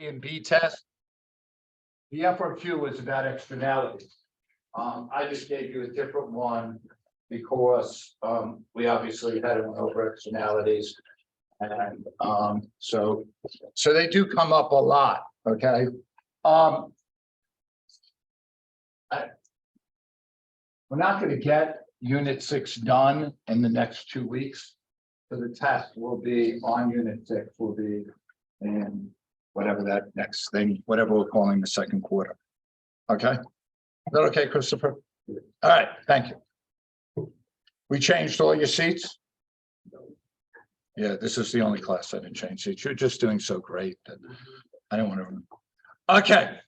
and B test. The FRQ was about externalities. I just gave you a different one because we obviously had one over externalities. And so they do come up a lot. Okay. We're not going to get Unit 6 done in the next 2 weeks. So the test will be on Unit 6 will be in whatever that next thing, whatever we're calling the second quarter. Okay. Is that okay, Christopher? All right. Thank you. We changed all your seats. Yeah, this is the only class I didn't change seats. You're just doing so great that I don't want to. Okay.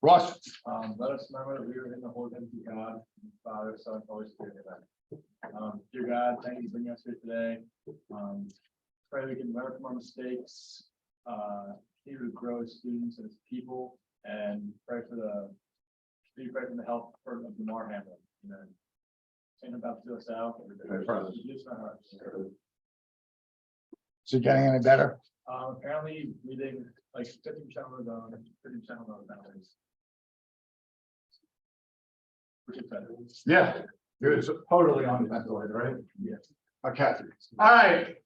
Ross. Let us remember that we are in the whole empty God, Father, Son, Holy Spirit. Dear God, thank you for bringing us here today. Pray we can learn from our mistakes, continue to grow as students and as people, and pray for the help of the Mar Hamlet. Amen. Sing about to us out. Is it getting any better? Apparently reading like 50% of the 50% of the boundaries. Which is better. Yeah, you're totally on the ventilator, right? Yes. Okay. All right.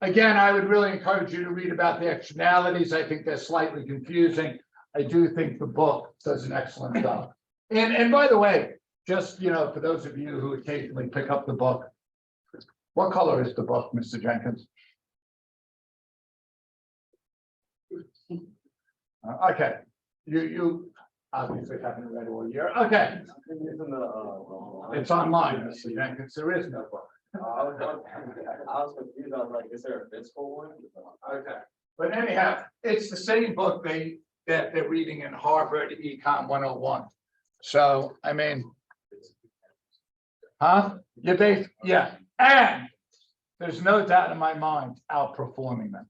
Again, I would really encourage you to read about the externalities. I think they're slightly confusing. I do think the book does an excellent job. And by the way, just for those of you who occasionally pick up the book, what color is the book, Mr. Jenkins? Okay, you obviously haven't read all year. Okay, it's online, Mr. Jenkins. There is no book. I was confused. I was like, is there a physical one? Okay, but anyhow, it's the same book that they're reading in Harvard Econ 101. So I mean, yeah, and there's no doubt in my mind outperforming them.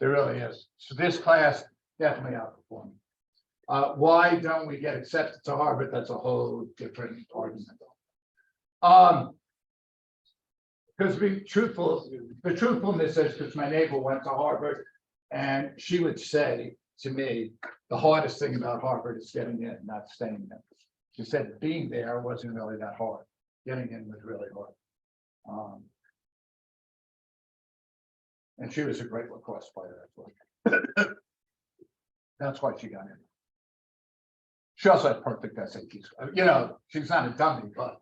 There really is. So this class definitely outperforming. Why don't we get accepted to Harvard? That's a whole different argument. Because to be truthful, the truthfulness is because my neighbor went to Harvard, and she would say to me, the hardest thing about Harvard is getting in, not staying in. She said being there wasn't really that hard. Getting in was really hard. And she was a great lacrosse player. That's why she got in. She also had perfect SATs. She's not a dummy, but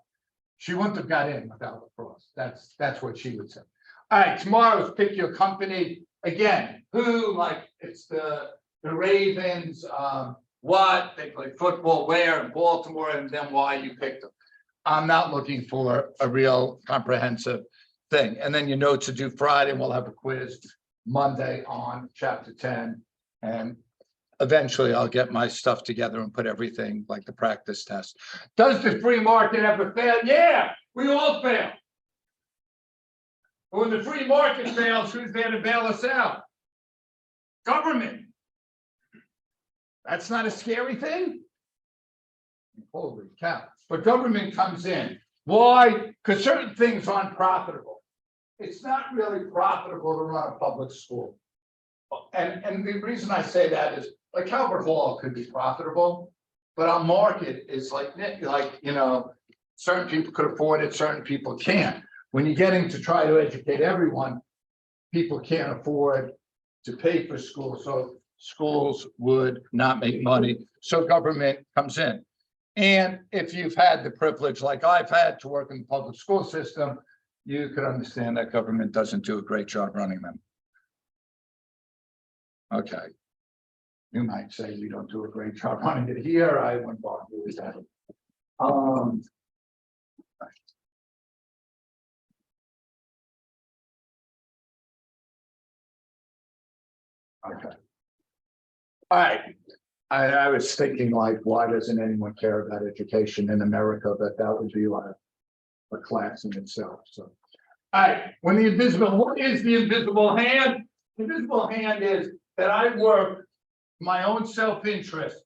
she wouldn't have got in without lacrosse. That's what she would say. All right, tomorrow's pick your company. Again, who, like it's the Ravens, what they play football, where in Baltimore, and then why you picked them. I'm not looking for a real comprehensive thing. And then your notes are due Friday, and we'll have a quiz Monday on chapter 10. And eventually I'll get my stuff together and put everything like the practice test. Does the free market ever fail? Yeah, we all fail. But when the free market fails, who's there to bail us out? Government. That's not a scary thing. Holy cow. But government comes in. Why? Because certain things aren't profitable. It's not really profitable to run a public school. And the reason I say that is like Calvert Hall could be profitable, but our market is like certain people could afford it, certain people can't. When you're getting to try to educate everyone, people can't afford to pay for school. So schools would not make money. So government comes in. And if you've had the privilege, like I've had, to work in the public school system, you could understand that government doesn't do a great job running them. Okay. You might say we don't do a great job running it here. I wouldn't bother with that. Okay. All right. I was thinking, like, why doesn't anyone care about education in America? But that would be like a class in itself. So, all right. What is the invisible hand? The invisible hand is that I work my own self-interest,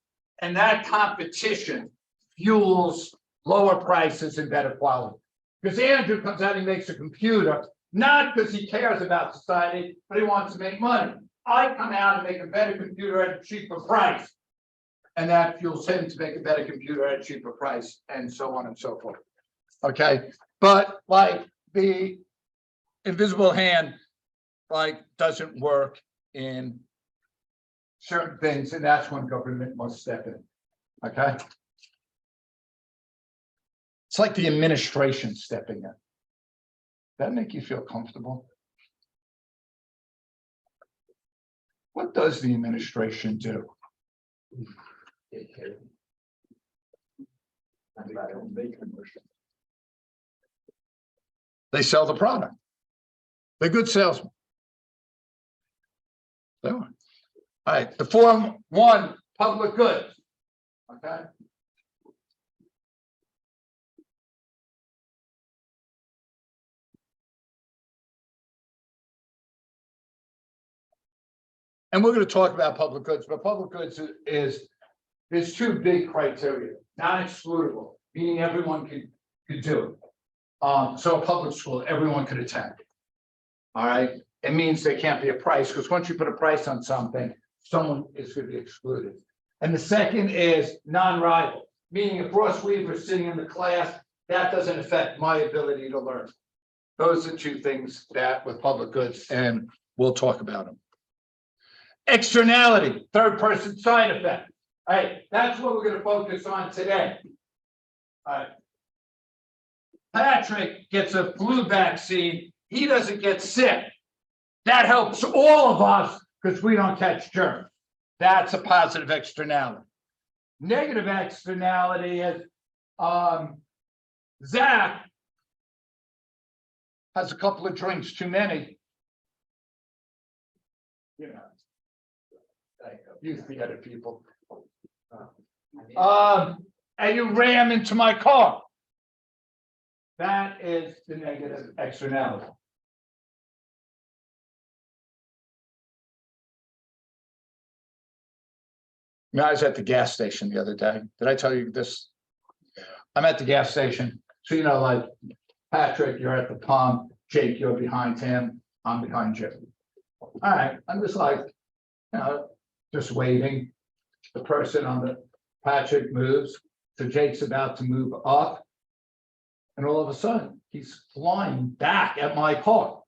and that competition fuels lower prices and better quality. Because Andrew comes out, he makes a computer, not because he cares about society, but he wants to make money. I come out and make a better computer at a cheaper price. And that fuels him to make a better computer at a cheaper price, and so on and so forth. Okay, but like the invisible hand, like doesn't work in certain things, and that's when government must step in. Okay. It's like the administration stepping in. That make you feel comfortable? What does the administration do? They sell the product. They're good salesmen. They are. All right, the Form 1, public goods. Okay. And we're going to talk about public goods, but public goods is there's two big criteria: non-excludable, meaning everyone could do it. So a public school, everyone could attend. All right, it means there can't be a price, because once you put a price on something, someone is going to be excluded. And the second is non-rival, meaning if Ross Weaver is sitting in the class, that doesn't affect my ability to learn. Those are two things that with public goods, and we'll talk about them. Externality, third person side effect. All right, that's what we're going to focus on today. All right. Patrick gets a flu vaccine. He doesn't get sick. That helps all of us because we don't catch germs. That's a positive externality. Negative externality is Zach has a couple of drinks too many. You know. You theater people. And you ram into my car. That is the negative externality. I was at the gas station the other day. Did I tell you this? I'm at the gas station. So, you know, like Patrick, you're at the pump. Jake, you're behind him. I'm behind you. All right. I'm just like, you know, just waiting. The person on the Patrick moves. So Jake's about to move up. And all of a sudden, he's flying back at my car.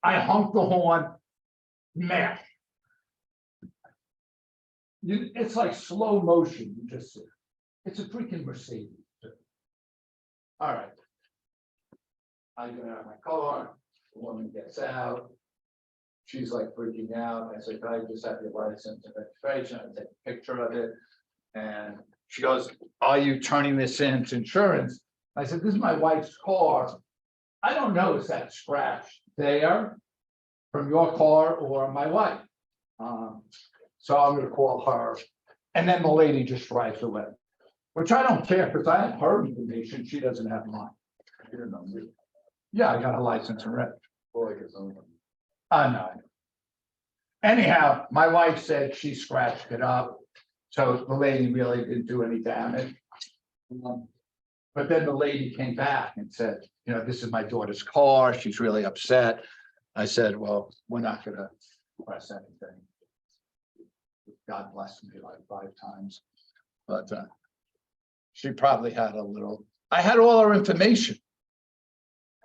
I honk the horn, smash. It's like slow motion. You just see. It's a freaking Mercedes. All right. I get out of my car. The woman gets out. She's like freaking out. I said, I just have your license and registration. I take a picture of it. And she goes, are you turning this in to insurance? I said, this is my wife's car. I don't know, is that scratch there from your car or my wife? So I'm going to call her. And then the lady just drives away, which I don't care because I have her information. She doesn't have mine. Yeah, I got a license and reg. I know. Anyhow, my wife said she scratched it up. So the lady really didn't do any damage. But then the lady came back and said, you know, this is my daughter's car. She's really upset. I said, well, we're not going to press anything. God bless me like 5 times. But she probably had a little, I had all her information.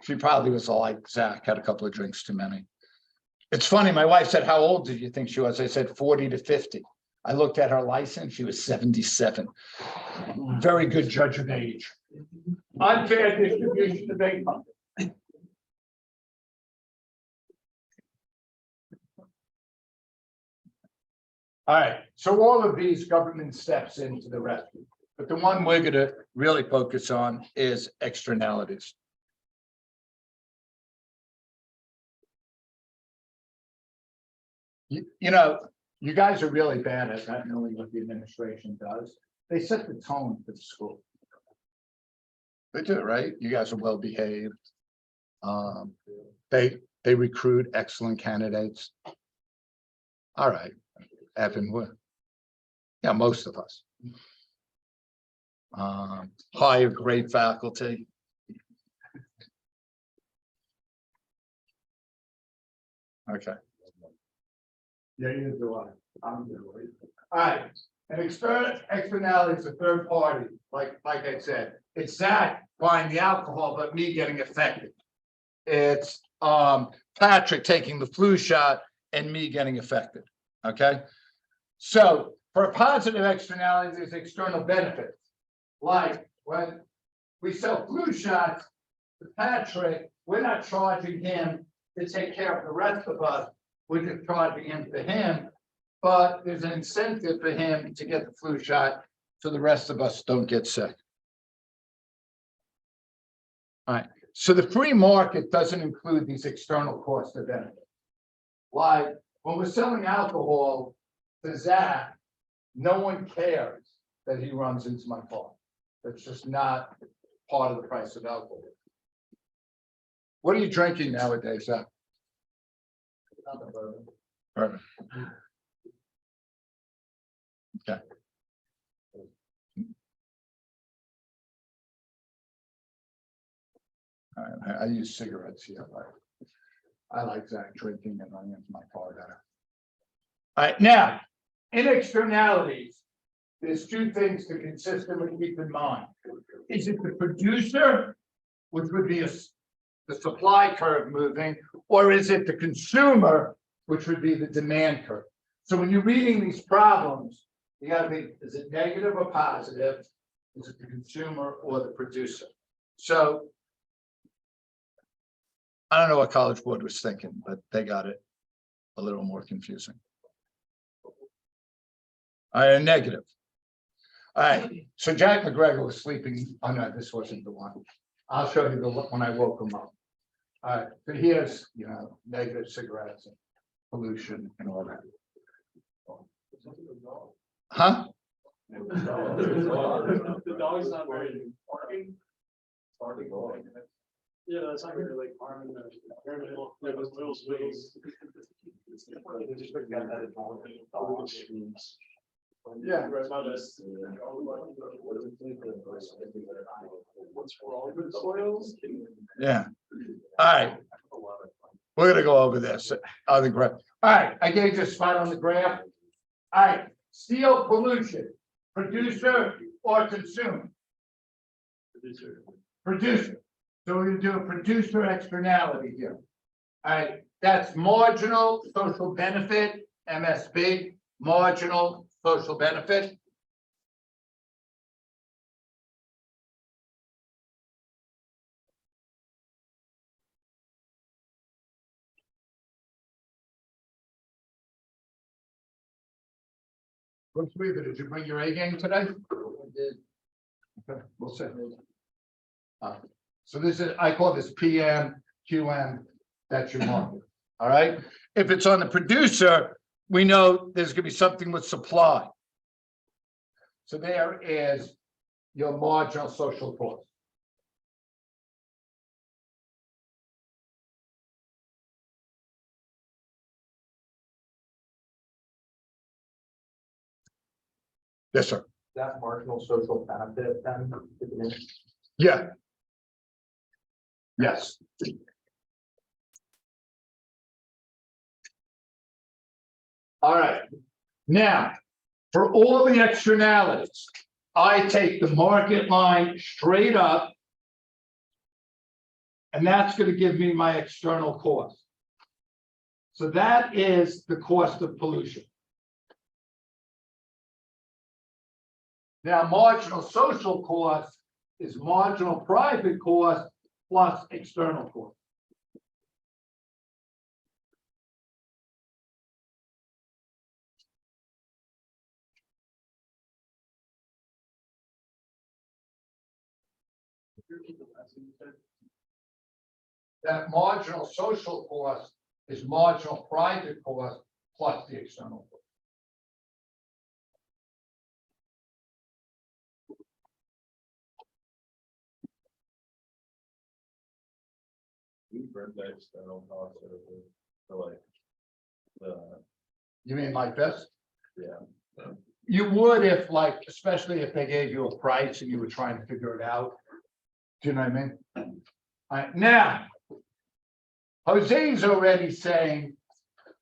She probably was like, Zach had a couple of drinks too many. It's funny. My wife said, how old did you think she was? I said, 40 to 50. I looked at her license. She was 77. Very good judge of age. Unfair distribution of income. All right. So all of these government steps into the rescue. But the one we're going to really focus on is externalities. You know, you guys are really bad at not knowing what the administration does. They set the tone for the school. They do, right? You guys are well behaved. They recruit excellent candidates. All right, Evan would. Yeah, most of us. Hire great faculty. Okay. Yeah, you do it. I'm doing it. All right, and externality is a third party, like I said, it's Zach buying the alcohol, but me getting affected. It's Patrick taking the flu shot and me getting affected. Okay. So for a positive externality, there's external benefits. Like when we sell flu shots to Patrick, we're not charging him to take care of the rest of us. We're just charging him for him, but there's an incentive for him to get the flu shot so the rest of us don't get sick. All right. So the free market doesn't include these external costs or benefits. Like when we're selling alcohol to Zach, no one cares that he runs into my car. That's just not part of the price of alcohol. What are you drinking nowadays, Zach? Bourbon. Okay. I use cigarettes here. I like Zach drinking and running into my car better. All right, now, in externalities, there's two things to consistently keep in mind. Is it the producer, which would be the supply curve moving, or is it the consumer, which would be the demand curve? So when you're reading these problems, you got to think, is it negative or positive? Is it the consumer or the producer? So I don't know what College Board was thinking, but they got it a little more confusing. All right, a negative. All right, so Jack McGregor was sleeping. Oh no, this wasn't the one. I'll show you the look when I woke him up. All right, so here's, negative cigarettes and pollution and all that. Huh? The dog's not very barking. Yeah, that's not really like harming the little space. Yeah. What's wrong with soils? Yeah. All right. We're gonna go over this on the graph. All right, I gave you a spot on the graph. All right, steel pollution, producer or consumer? Producer. So we're gonna do a producer externality here. All right, that's marginal social benefit, MSB, marginal social benefit. What's Weaver? Did you bring your A game today? I did. Okay, we'll see. So this is, I call this PM, QM, that's your market. All right. If it's on the producer, we know there's gonna be something with supply. So there is your marginal social cost. Yes, sir. That marginal social benefit then? Yeah. Yes. All right. Now, for all the externalities, I take the market line straight up. And that's going to give me my external cost. So that is the cost of pollution. Now, marginal social cost is marginal private cost plus external cost. That marginal social cost is marginal private cost plus the external cost. We bring the external costs for like You mean like this? yeah. You would if, like, especially if they gave you a price and you were trying to figure it out. Do you know what I mean? All right, now, Jose's already saying,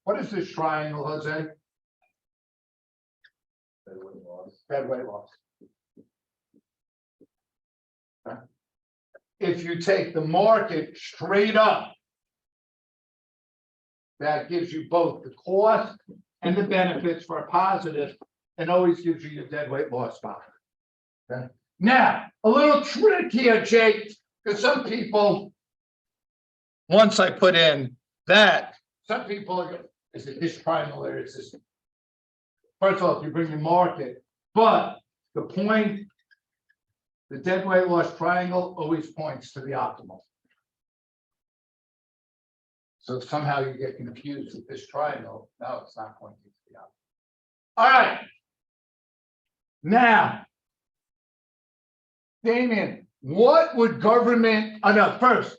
What is this triangle, Jose? Deadweight loss. Okay. If you take the market straight up, that gives you both the cost and the benefits for a positive, and always gives you your deadweight loss value. Okay. Now, a little trick here, Jake, because some people, once I put in that, some people are going, is it this triangle or is this? First of all, if you bring your market, but the point, the deadweight loss triangle always points to the optimal. So if somehow you get confused with this triangle, no, it's not pointing to the optimal. All right. Now, Damien, what would government, no, first.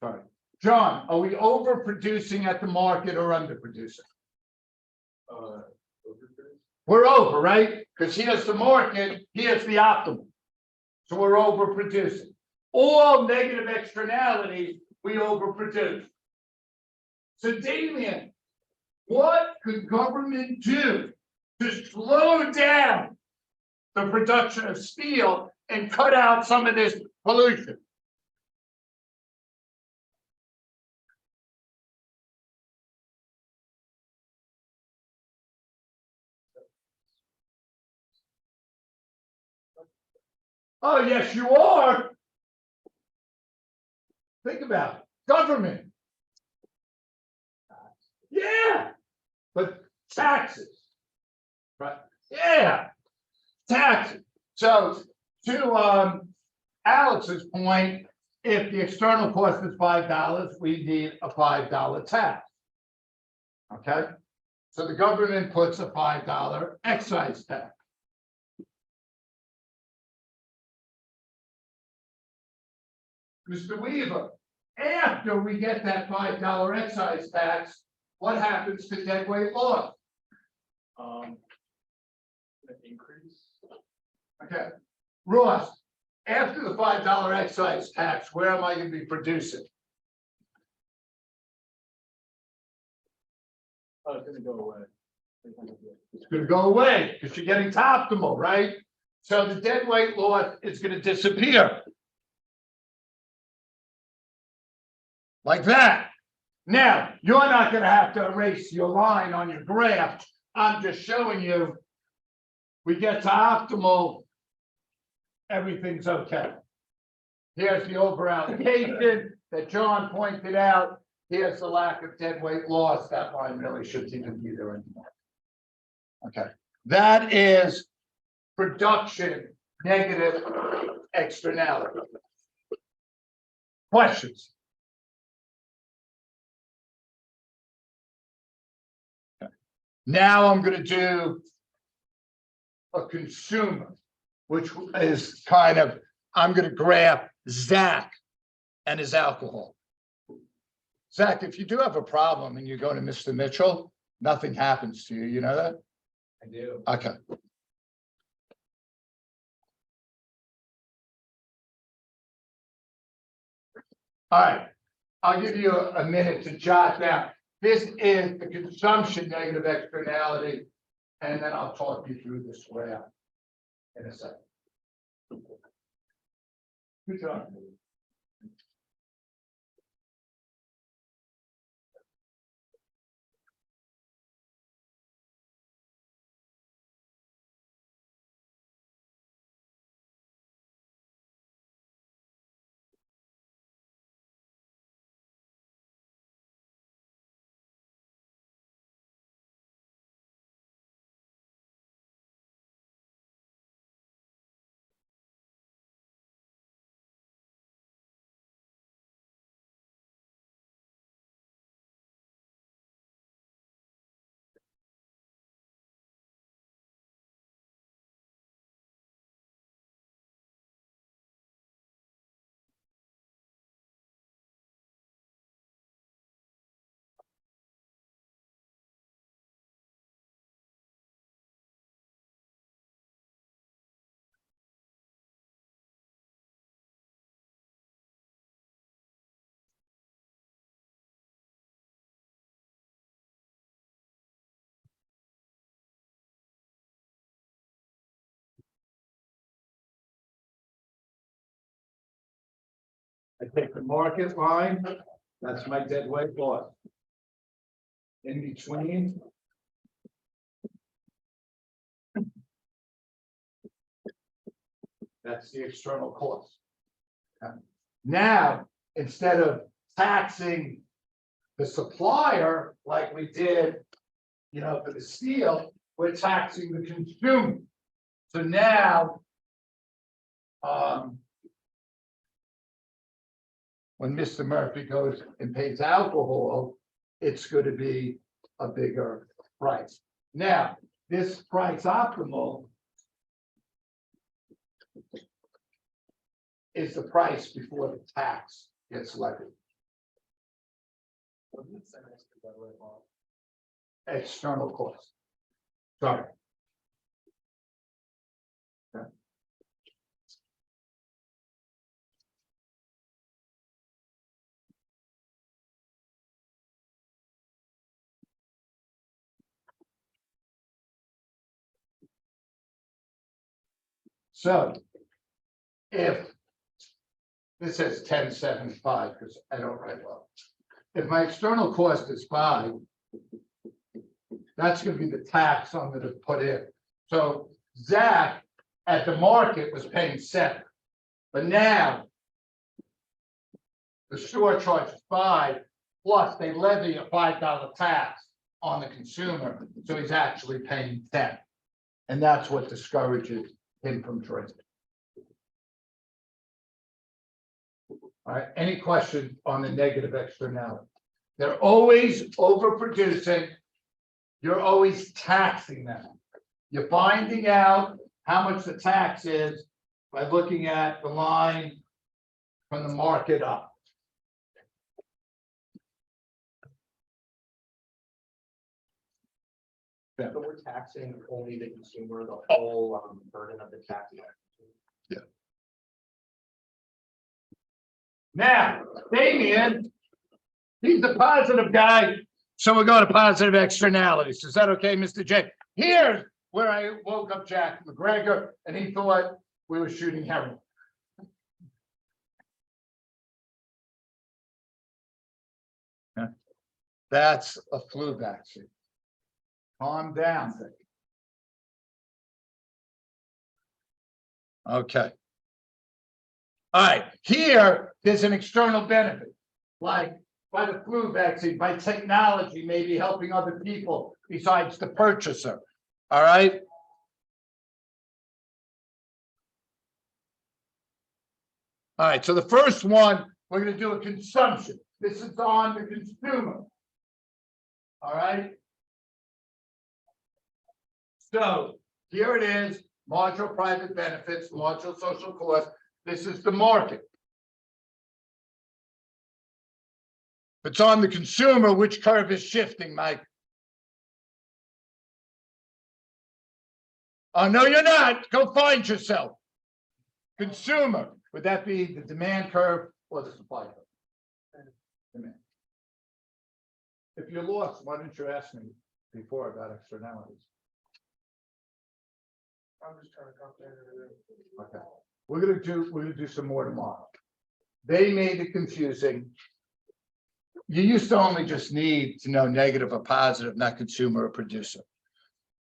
Sorry, John, are we overproducing at the market or underproducing? We're over, right? Because here's the market, here's the optimal. So we're overproducing. All negative externalities, we overproduce. So Damien, what could government do to slow down the production of steel and cut out some of this pollution? Oh, yes, you are. Think about it. Government. Yeah. But taxes. Right. Yeah. Taxes. So to Alex's point, if the external cost is $5, we need a $5 tax. Okay. So the government puts a $5 excise tax. Mr. Weaver, after we get that $5 excise tax, what happens to deadweight loss? An increase. Okay, Ross, after the $5 excise tax, where am I going to be producing? Oh, it's gonna go away. It's going to go away because you're getting to optimal, right? So the deadweight loss is going to disappear. Like that. Now, you're not going to have to erase your line on your graph. I'm just showing you, we get to optimal, everything's okay. Here's the overallocation that John pointed out. Here's the lack of deadweight loss. That line really shouldn't even be there anymore. Okay, that is production negative externality. Questions? Now I'm going to do a consumer, which is kind of, I'm going to graph Zach and his alcohol. Zach, if you do have a problem and you go to Mr. Mitchell, nothing happens to you. You know that? I do. Okay. All right. I'll give you a minute to jot down. This is the consumption negative externality, and then I'll talk you through this graph in a second. Good job. I take the market line, that's my deadweight loss. In between. That's the external cost. Okay. Now, instead of taxing the supplier like we did, for the steel, we're taxing the consumer. So now, when Mr. Murphy goes and pays alcohol, it's going to be a bigger price. Now, this price optimal is the price before the tax gets levied. External cost. Sorry. Okay. So if this says 1075, because I don't write well. If my external cost is 5, that's going to be the tax I'm going to put in. So Zach at the market was paying 7, but now the store charges 5, plus they levy a $5 tax on the consumer, so he's actually paying 10, and that's what discourages him from drinking. All right, any questions on the negative externality? They're always overproducing. You're always taxing them. You're finding out how much the tax is by looking at the line from the market up. So we're taxing only the consumer, the whole burden of the tax. Yeah. Now, Damien, he's a positive guy, so we'll go to positive externalities. Is that okay, Mr. J? Here's where I woke up Jack McGregor, and he thought we were shooting heroin. Yeah. That's a flu vaccine. Calm down. Okay. All right, here, there's an external benefit, like by the flu vaccine, by technology, maybe helping other people besides the purchaser. All right. All right, so the first one, we're going to do a consumption. This is on the consumer. All right. So here it is, marginal private benefits, marginal social cost. This is the market. If it's on the consumer, which curve is shifting, Mike? Oh, no, you're not. Go find yourself. Consumer. Would that be the demand curve or the supply curve? Demand. If you're lost, why didn't you ask me before about externalities? I'm just trying to comprehend everything. Okay. We're gonna do some more tomorrow. They made it confusing. You used to only just need to know negative or positive, not consumer or producer.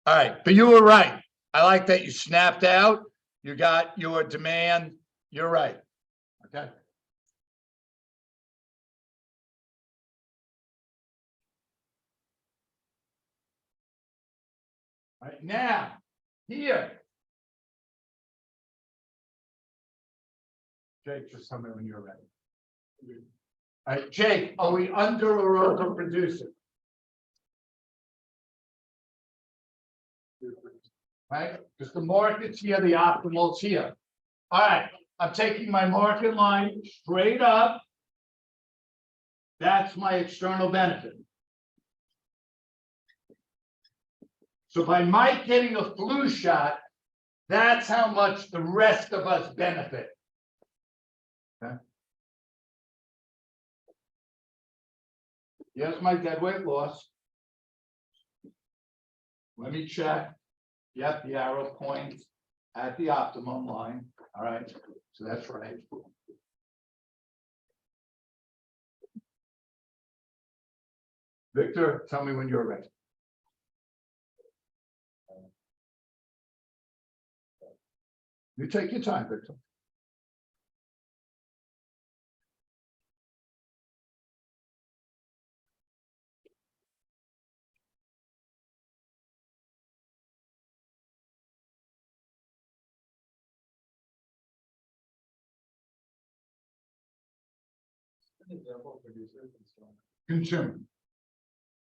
All right, but you were right. I like that you snapped out. You got your demand. You're right. Okay. All right, now, here. Jake, just tell me when you're ready. All right, Jake, are we under or over producing? Right, because the market's here, the optimal's here. All right, I'm taking my market line straight up. That's my external benefit. So by Mike getting a flu shot, that's how much the rest of us benefit. Okay. Here's my deadweight loss. Let me check. Yep, the arrow points at the optimum line. All right, so that's right. Victor, tell me when you're ready. You take your time, Victor. Consumer.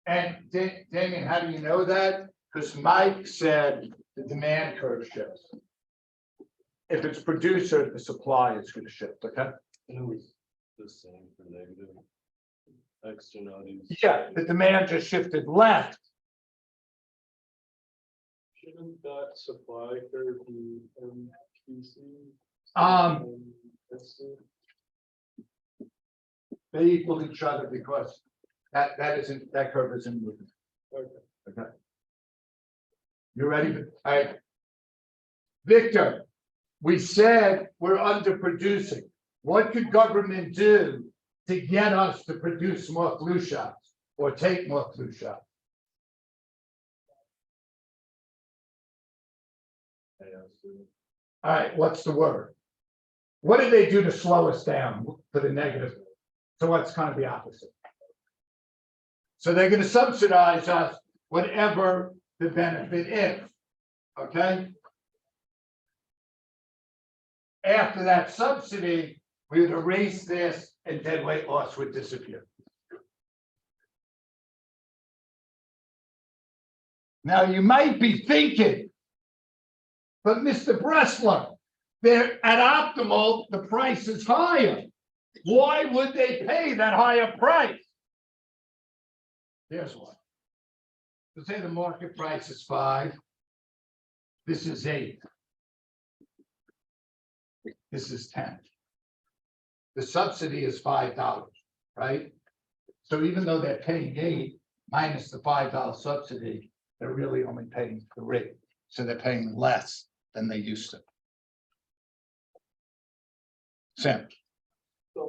And Damien, how do you know that? Because Mike said the demand curve shifts. If it's producer, the supply is going to shift, okay? And it was the same for negative externalities. Yeah, the demand just shifted left. Shouldn't that supply curve be MPC? That's it. They equal each other because that curve isn't moving. Okay. Okay. You ready? All right. Victor, we said we're underproducing. What could government do to get us to produce more flu shots or take more flu shots? All right, what's the word? What did they do to slow us down to the negative? So what's kind of the opposite? So they're going to subsidize us whatever the benefit is. Okay. After that subsidy, we would erase this and dead weight loss would disappear. Now you might be thinking, but Mr. Bressler, they're at optimal, the price is higher. Why would they pay that higher price? Here's why. Let's say the market price is 5. This is 8. This is 10. The subsidy is $5, right? So even though they're paying 8 minus the $5 subsidy, they're really only paying 3. So they're paying less than they used to. Sam. So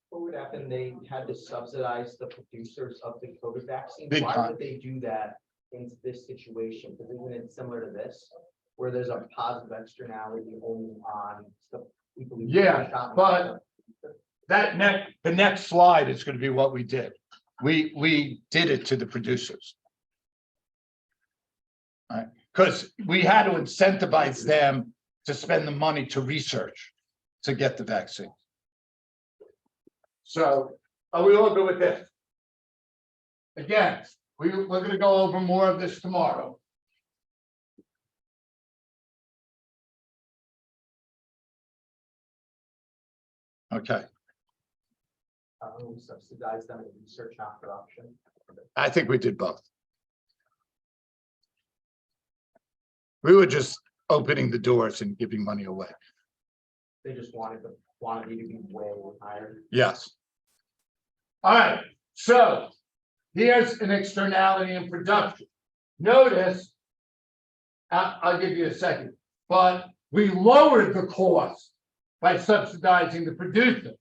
what would happen? They had to subsidize the producers of the COVID vaccine. Big Why time. would they do that in this situation? Because isn't it similar to this, where there's a positive externality only on the people who Yeah, shot but the next slide is going to be what we did. We did it to the producers. All right, because we had to incentivize them to spend the money to research to get the vaccine. So are we all good with this? Again, we're going to go over more of this tomorrow. Okay, we subsidize them in research, not production. I think we did both. We were just opening the doors and giving money away. They just wanted the quantity to be way higher. Yes. All right, so here's an externality in production. Notice, I'll give you a second, but we lowered the cost by subsidizing the producer.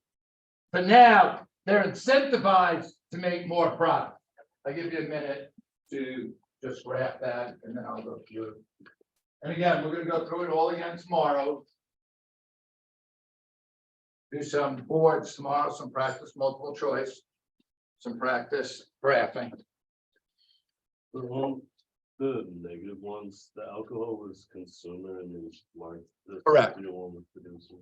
But now they're incentivized to make more product. I'll give you a minute to just graph that and then I'll go through. And again, we're going to go through it all again tomorrow. Do some boards tomorrow, some practice multiple choice, some practice graphing. The negative ones, the alcohol was consumer and then marked. Correct. The one with producer.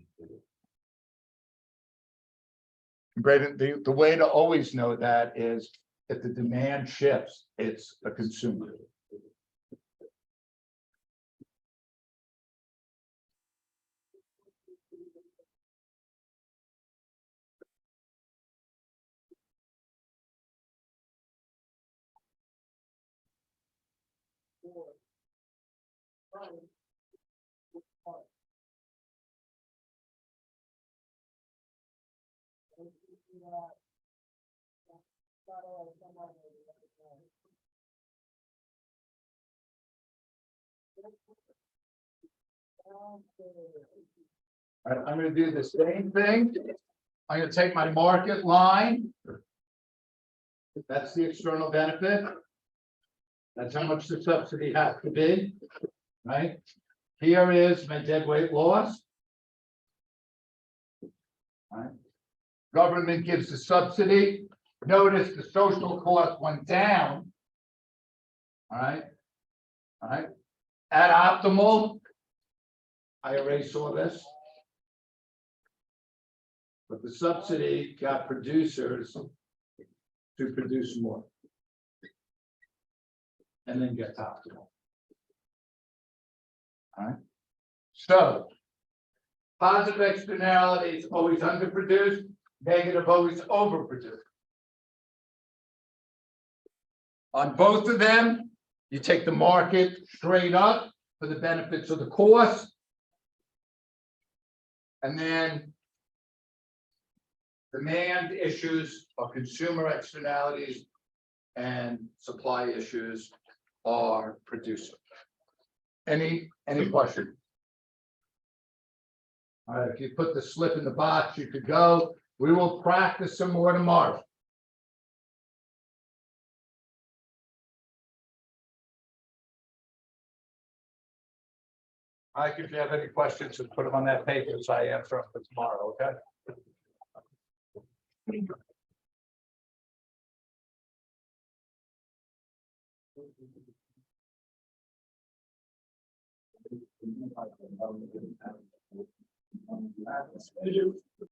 Braden, the way to always know that is if the demand shifts, it's a consumer. All right, I'm going to do the same thing. I'm going to take my market line That's the external benefit. That's how much the subsidy has to be, right? Here is my dead weight loss. Right? Government gives the subsidy. Notice the social cost went down. All right. All right. At optimal, I erase all this. But the subsidy got producers to produce more. And then get optimal. All right. So positive externalities always underproduced, negative always overproduced. On both of them, you take the market straight up for the benefits of the cost. And then demand issues are consumer externalities and supply issues are producer. Any question? All right, if you put the slip in the box, you could go. We will practice some more tomorrow. Mike, if you have any questions, just put them on that paper so I answer them for tomorrow, okay?